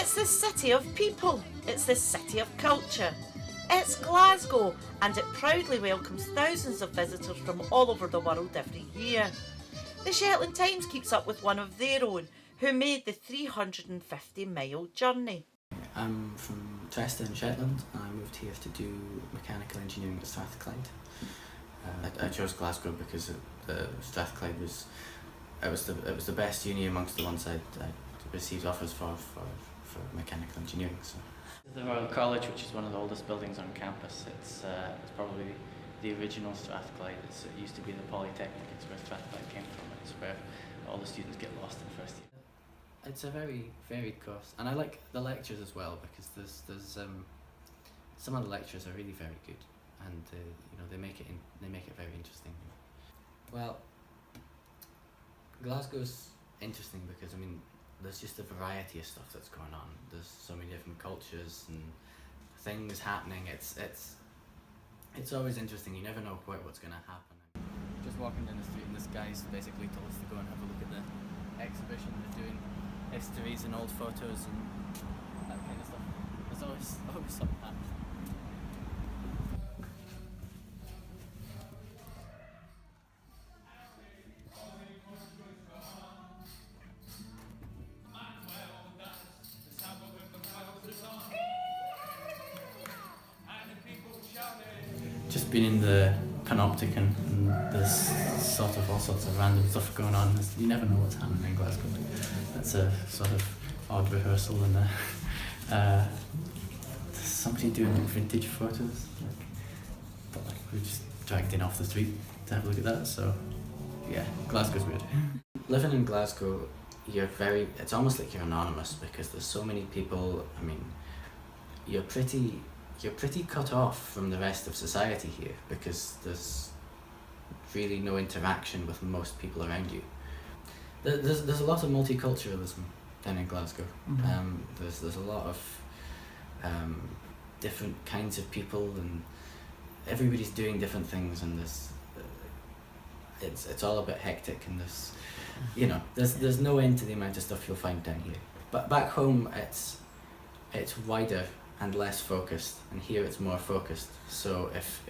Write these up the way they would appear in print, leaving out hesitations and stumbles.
It's the city of people, it's the city of culture. It's Glasgow, and it proudly welcomes thousands of visitors from all over the world every year. The Shetland Times keeps up with one of their own, who made the 350-mile journey. I'm from Dresden in Shetland, and I moved here to do mechanical engineering at Strathclyde. I chose Glasgow because the Strathclyde was the best uni amongst the ones I received offers for mechanical engineering. So. The Royal College, which is one of the oldest buildings on campus, it's probably the original Strathclyde. It used to be the Polytechnic. It's where Strathclyde came from. It's where all the students get lost in first year. It's a very varied course, and I like the lectures as well because there's some of the lectures are really very good, and they make it very interesting. Well, Glasgow's interesting because there's just a variety of stuff that's going on. There's so many different cultures and things happening. It's always interesting. You never know quite what's going to happen. Just walking down the street and this guy's basically told us to go and have a look at the exhibition. They're doing histories and old photos and that kind of stuff. There's always something happening. Just been in the Panopticon, and there's sort of all sorts of random stuff going on. You never know what's happening in Glasgow. That's a sort of odd rehearsal, and there's somebody doing vintage photos. But we just dragged in off the street to have a look at that. So yeah, Glasgow's weird. Living in Glasgow, it's almost like you're anonymous because there's so many people. You're pretty cut off from the rest of society here because there's really no interaction with most people around you. There's a lot of multiculturalism down in Glasgow. Mm-hmm. There's a lot of different kinds of people, and everybody's doing different things, and it's all a bit hectic, and there's no end to the amount of stuff you'll find down here. But back home it's wider and less focused, and here it's more focused. So if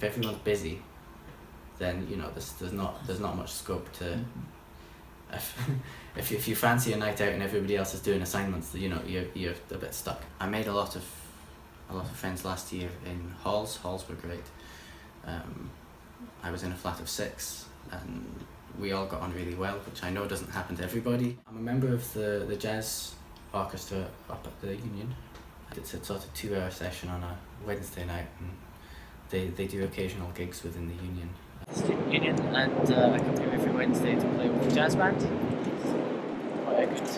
everyone's busy, then there's not much scope to. If you fancy a night out and everybody else is doing assignments, you're a bit stuck. I made a lot of friends last year in halls. Halls were great. I was in a flat of 6, and we all got on really well, which I know doesn't happen to everybody. I'm a member of the jazz orchestra up at the Union. It's a sort of 2-hour session on a Wednesday night, and they do occasional gigs within the Union. Student Union, and I come here every Wednesday to play with the jazz band. It's quite a good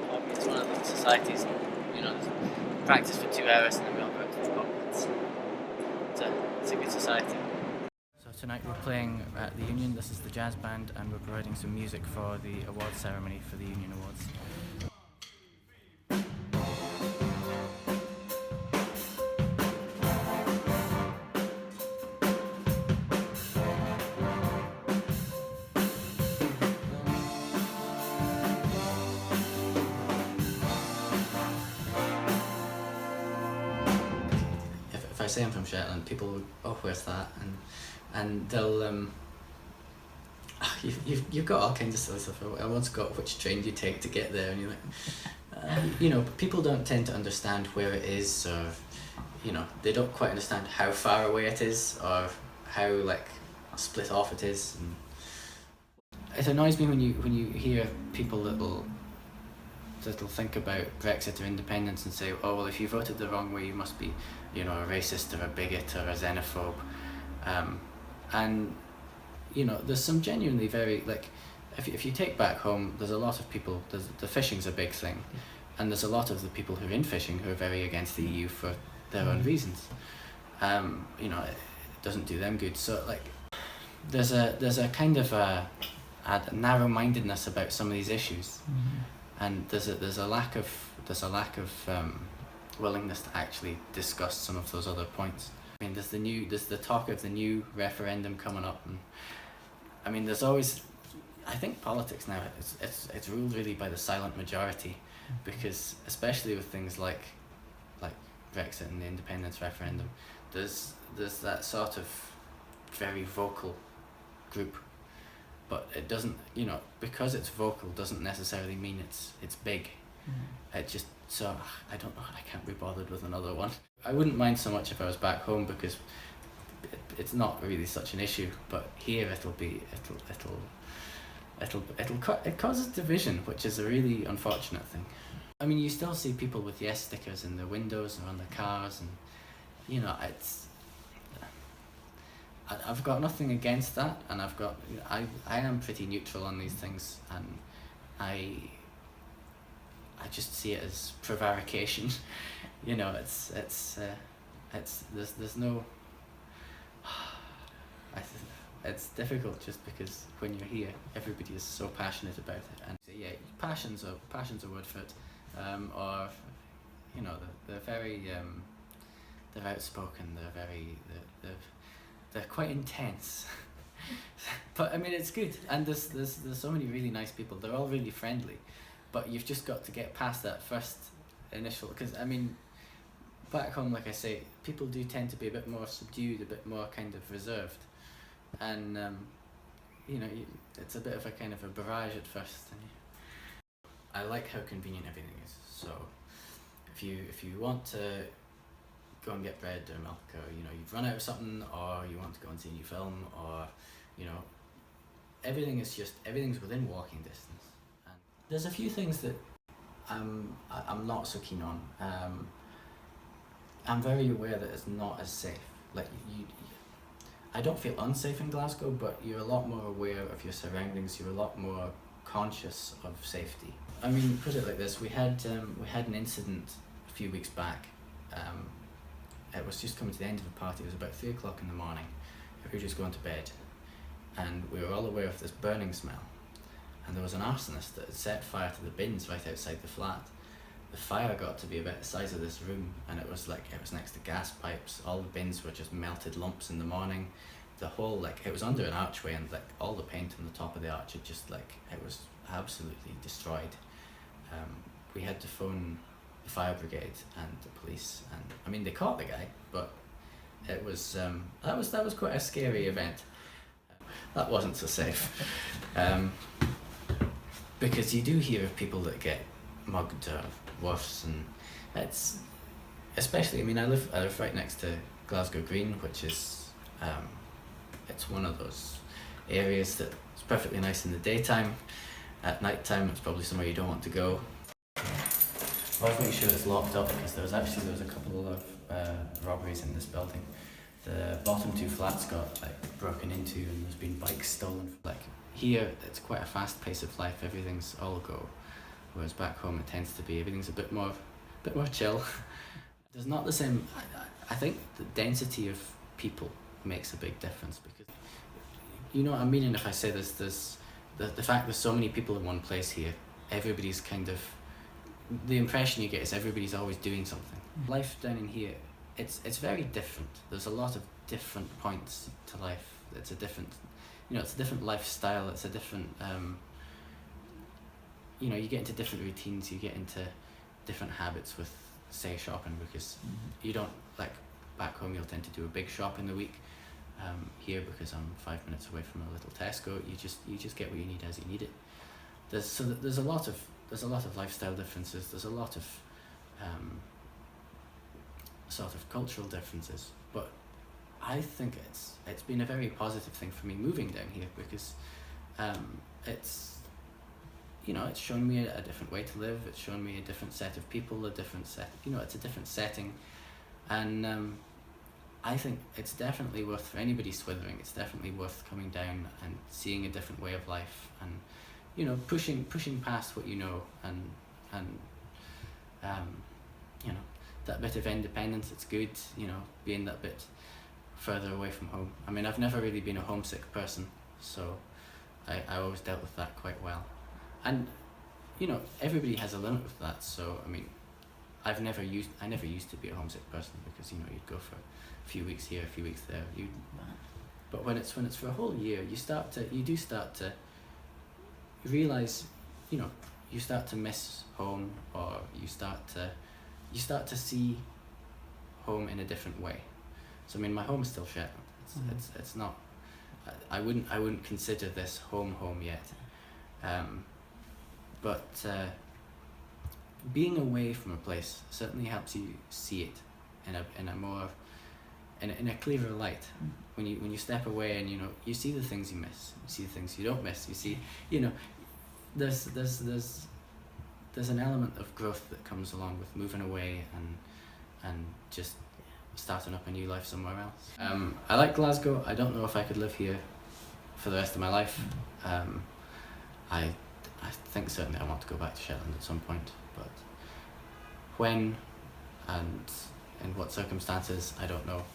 hobby. It's one of the societies, there's practice for 2 hours and then we all go out to the pub. It's a good society. So tonight we're playing at the Union. This is the jazz band, and we're providing some music for the awards ceremony for the Union Awards. If I say I'm from Shetland, people will, oh, where's that? And they'll you've got all kinds of silly stuff. I once got, which train do you take to get there, and you're like, people don't tend to understand where it is, or they don't quite understand how far away it is, or how split off it is. And it annoys me when you hear people that'll think about Brexit or independence and say, oh well, if you voted the wrong way, you must be a racist or a bigot or a xenophobe, and there's some genuinely very, if you take back home, there's a lot of people, the fishing's a big thing, and there's a lot of the people who are in fishing who are very against the EU for their own reasons. It doesn't do them good. So there's a kind of a narrow-mindedness about some of these issues, and there's a lack of willingness to actually discuss some of those other points. There's the talk of the new referendum coming up, and there's always, I think politics now, it's ruled really by the silent majority, because especially with things like Brexit and the independence referendum, there's that sort of very vocal group, but it doesn't, because it's vocal doesn't necessarily mean it's big. It just, so I don't know, I can't be bothered with another one. I wouldn't mind so much if I was back home, because it's not really such an issue, but here it causes division, which is a really unfortunate thing. I mean, you still see people with yes stickers in their windows and on their cars, and I've got nothing against that, and I am pretty neutral on these things, and I just see it as prevarication. There's no. It's difficult just because when you're here, everybody is so passionate about it, and so, yeah, passion's a word for it, or they're very they're outspoken, they're quite intense, but I mean it's good, and there's so many really nice people. They're all really friendly, but you've just got to get past that first initial, because I mean, back home, like I say, people do tend to be a bit more subdued, a bit more kind of reserved, and it's a bit of a kind of a barrage at first. And I like how convenient everything is. So if you want to go and get bread or milk, or you've run out of something, or you want to go and see a new film, or everything's within walking distance. And there's a few things that I'm not so keen on. I'm very aware that it's not as safe. Like I don't feel unsafe in Glasgow, but you're a lot more aware of your surroundings. You're a lot more conscious of safety. I mean, put it like this: we had an incident a few weeks back. It was just coming to the end of a party. It was about 3 o'clock in the morning. We were just going to bed, and we were all aware of this burning smell. And there was an arsonist that had set fire to the bins right outside the flat. The fire got to be about the size of this room, and it was next to gas pipes. All the bins were just melted lumps in the morning. The whole, it was under an archway, and all the paint on the top of the arch had just it was absolutely destroyed. We had to phone the fire brigade and the police, and I mean they caught the guy, but it was that was quite a scary event. That wasn't so safe, because you do hear of people that get mugged or worse, and it's especially, I mean, I live right next to Glasgow Green, which is it's one of those areas that's perfectly nice in the daytime. At night time, it's probably somewhere you don't want to go. I'll make sure it's locked up, because there was a couple of robberies in this building. The bottom 2 flats got broken into, and there's been bikes stolen. Here, it's quite a fast pace of life. Everything's all go. Whereas back home, it tends to be everything's a bit more chill. There's not the same. I think the density of people makes a big difference, because you know what I mean. And if I say this, there's the fact there's so many people in one place here. Everybody's kind of, the impression you get is everybody's always doing something. Life down in here, it's very different. There's a lot of different points to life. It's a different, it's a different lifestyle. It's a different. You get into different routines, you get into different habits with, say, shopping, because you don't, back home you'll tend to do a big shop in the week. Here, because I'm 5 minutes away from a little Tesco, you just get what you need as you need it. There's a lot of lifestyle differences. There's a lot of sort of cultural differences, but I think it's been a very positive thing for me moving down here, because it's shown me a different way to live. It's shown me a different set of people, it's a different setting, and I think it's definitely worth, for anybody swithering, it's definitely worth coming down and seeing a different way of life, and pushing past what you know, and that bit of independence. It's good, being that bit further away from home. I mean, I've never really been a homesick person, so I always dealt with that quite well. And everybody has a limit with that. So I mean, I never used to be a homesick person, because you'd go for a few weeks here, a few weeks there. But when it's for a whole year, you do start to realise, you start to miss home, or you start to see home in a different way. So I mean, my home's still Shetland. It's not. I wouldn't consider this home yet. But being away from a place certainly helps you see it in a clearer light. When you step away and you see the things you miss, you see the things you don't miss. You see, there's an element of growth that comes along with moving away and just starting up a new life somewhere else. I like Glasgow. I don't know if I could live here for the rest of my life. I think certainly I want to go back to Shetland at some point, but when and in what circumstances, I don't know.